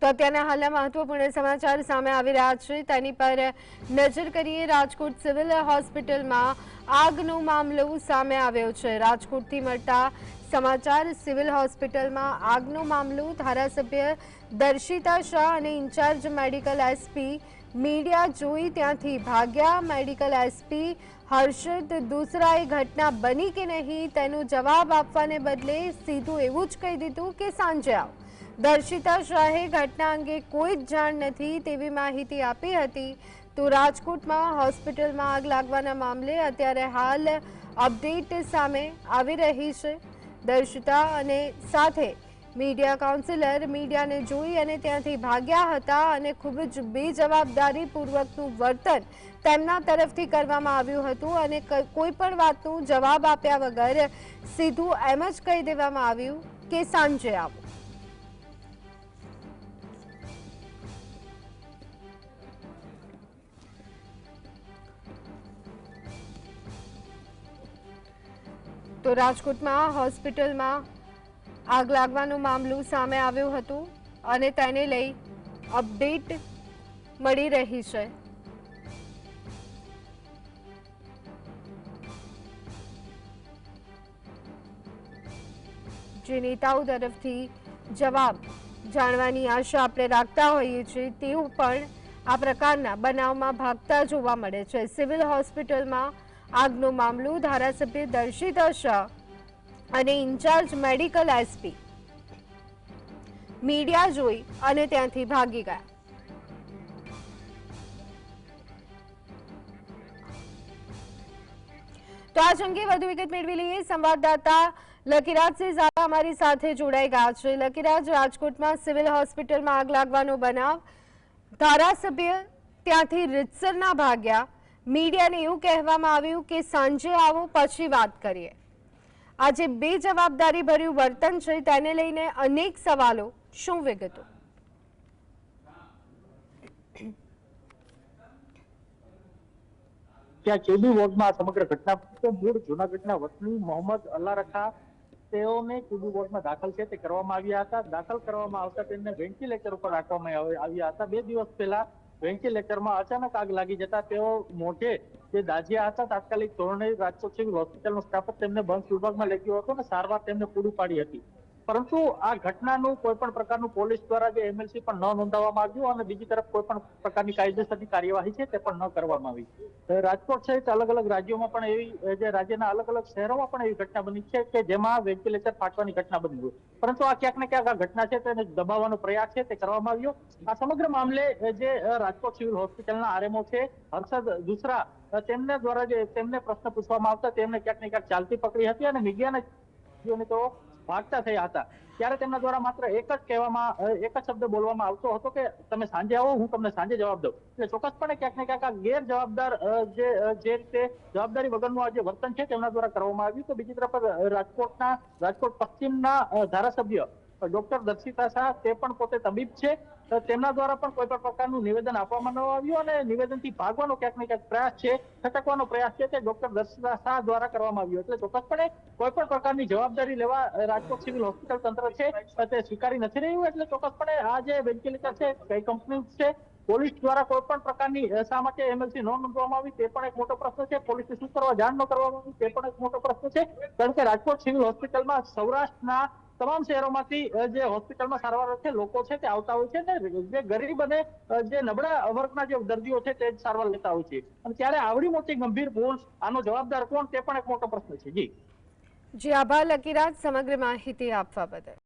તો અત્યારના હાલના મહત્વપૂર્ણ સમાચાર સામે આવી રહ્યા છે તેની પર નજર કરીએ। રાજકોટ સિવિલ હોસ્પિટલમાં આગનો મામલો સામે આવ્યો છે। રાજકોટથી મળતા સમાચાર સિવિલ હોસ્પિટલમાં આગનો મામલો ધારાસભ્ય દર્શિતા શાહ અને ઇન્ચાર્જ મેડિકલ એસપી મીડિયા જોઈ ત્યાંથી ભાગ્યા। મેડિકલ એસપી હર્ષદ દુસરાએ ઘટના બની કે નહીં તેનો જવાબ આપવાને બદલે સીધું એવું જ કહી દીધું કે સાંજે આવો। દર્શિતા શાહે ઘટના અંગે કોઈ જ જાણ નથી તેવી માહિતી આપી હતી। તો રાજકોટમાં હોસ્પિટલમાં આગ લાગવાના મામલે અત્યારે હાલ અપડેટ સામે આવી રહી છે। દર્શિતા અને સાથે મીડિયા કાઉન્સિલર મીડિયાને જોઈ અને ત્યાંથી ભાગ્યા હતા અને ખૂબ જ બેજવાબદારીપૂર્વકનું વર્તન તેમના તરફથી કરવામાં આવ્યું હતું અને કોઈ પણ વાતનો જવાબ આપ્યા વગર સીધું એમ જ કહી દેવામાં આવ્યું કે સાંજે આવો। તો રાજકોટમાં હોસ્પિટલમાં આગ લાગવાનો મામલો સામે આવ્યો હતો અને તેને લઈ અપડેટ મળી રહી છે। જે નેતાઓ તરફથી જવાબ જાણવાની આશા આપણે રાખતા હોઈએ છીએ તેઓ પણ આ પ્રકારના બનાવમાં ભાગતા જોવા મળે છે। સિવિલ હોસ્પિટલમાં આગનો મામલો ધારાસભ્ય દર્શિતા શાહ અને ઇન્ચાર્જ મેડિકલ એસપી મીડિયા જોઈ અને ત્યાંથી ભાગી ગયા। તો આ અંગે વધુ વિગત મેળવી લઈએ। સંવાદદાતા લકીરાજ ઝાલા અમારી સાથે જોડાઈ ગયા છે। લકીરાજ, રાજકોટમાં સિવિલ હોસ્પિટલમાં આગ લાગવાનો બનાવ, ધારાસભ્ય ત્યાંથી રીતસરના ભાગ્યા, મીડિયાને એવું કહેવામાં આવ્યું કે સાંજે આવો પછી વાત કરીએ। આજે બેજવાબદારી ભર્યું વર્તન છે તેને લઈને અનેક સવાલો, શું વિગતો? ત્યાં કેબી વોર્ડમાં સમગ્ર ઘટના મૂળ જૂનાગઢના વતની મોહમ્મદ અલ્લા રખા તેઓને કેબી વોર્ડમાં દાખલ છે તે કરવામાં આવ્યા હતા। દાખલ કરવામાં આવતા તેમને વેન્ટિલેટર ઉપર રાખવામાં આવ્યા હતા। 2 દિવસ પહેલા વેન્ટિલેટરમાં અચાનક આગ લાગી જતા તેઓ મોઢે જે દાઝ્યા હતા। તાત્કાલિક ધોરણે રાજકોટ સિવિલ હોસ્પિટલનો સ્ટાફ તેમને બંધ વિભાગમાં લઈ ગયો હતો અને સારવાર તેમને પૂરી પાડી હતી। પરંતુ આ ઘટનાનું કોઈ પણ પ્રકારનું પોલીસ દ્વારા જે એમએલસી પણ ન નોંધાવવામાં આવ્યું અને બીજી તરફ કોઈ પણ પ્રકારની કાયદેસરની કાર્યવાહી છે તે પણ ન કરવામાં આવી। રાજકોટ સહિત અલગ અલગ રાજ્યોમાં પણ એવી જે રાજ્યના અલગ અલગ શહેરોમાં પણ એવી ઘટના બની છે કે જેમાં વેન્ટિલેટર ફાટવાની ઘટના બની હોય, પરંતુ આ ક્યાંક ને ક્યાંક આ ઘટના છે તેને દબાવવાનો પ્રયાસ છે તે કરવામાં આવ્યો। આ સમગ્ર મામલે જે રાજકોટ સિવિલ હોસ્પિટલના આરએમઓ છે હર્ષદ દુસરા તેમને દ્વારા જે તેમને પ્રશ્ન પૂછવામાં આવતા તેમને ક્યાંક ને ક્યાંક ચાલતી પકડી હતી અને મીડિયાને તો ભાગતા થયા હતા। ત્યારે તેમના દ્વારા માત્ર એક જ શબ્દ બોલવામાં આવતો હતો કે તમે સાંજે આવો, હું તમને સાંજે જવાબ દઉં। એટલે ચોક્કસપણે ક્યાંક ને ક્યાંક આ ગેરજવાબદાર જે રીતે જવાબદારી વગરનું આ જે વર્તન છે તેમના દ્વારા કરવામાં આવ્યું। તો બીજી તરફ રાજકોટ પશ્ચિમના ધારાસભ્ય ડોક્ટર દર્શિતા શાહ તે પણ પોતે તબીબ છે, તેમના દ્વારા પણ કોઈ પણ પ્રકારનું નિવેદન આપવામાં ન આવ્યું અને નિવેદનથી ભાગવાનો ક્યાંક ને ક્યાંક પ્રયાસ છે, છટકવાનો પ્રયાસ છે તે ડોક્ટર દર્શિતા શાહ દ્વારા કરવામાં આવ્યો। એટલે ચોક્કસપણે કોઈ પણ પ્રકારની જવાબદારી લેવા રાજકોટ સિવિલ હોસ્પિટલ તંત્ર છે તે સ્વીકારી નથી રહ્યું। એટલે ચોક્કસપણે આ જે વેન્ટિલેટર છે કઈ કંપની છે, પોલીસ દ્વારા કોઈ પણ પ્રકારની શા માટે એમએલસી ન નોંધવામાં આવી તે પણ એક મોટો પ્રશ્ન છે, પોલીસને શું કરવા જાણ ન કરવામાં આવી તે પણ એક મોટો પ્રશ્ન છે। કારણ કે રાજકોટ સિવિલ હોસ્પિટલમાં સૌરાષ્ટ્રના તમામ શહેરોમાંથી જે હોસ્પિટલમાં સારવાર અર્થે લોકો છે તે આવતા હોય છે ને જે ગરીબ અને જે નબળા વર્ગના જે દર્દીઓ છે તે સારવાર લેતા હોય છે, અને ત્યારે આવડી મોટી ગંભીર ભૂલ, આનો જવાબદાર કોણ તે પણ એક મોટો પ્રશ્ન છે। જી આભાર લકીરાજ સમગ્ર માહિતી આપવા બદલ।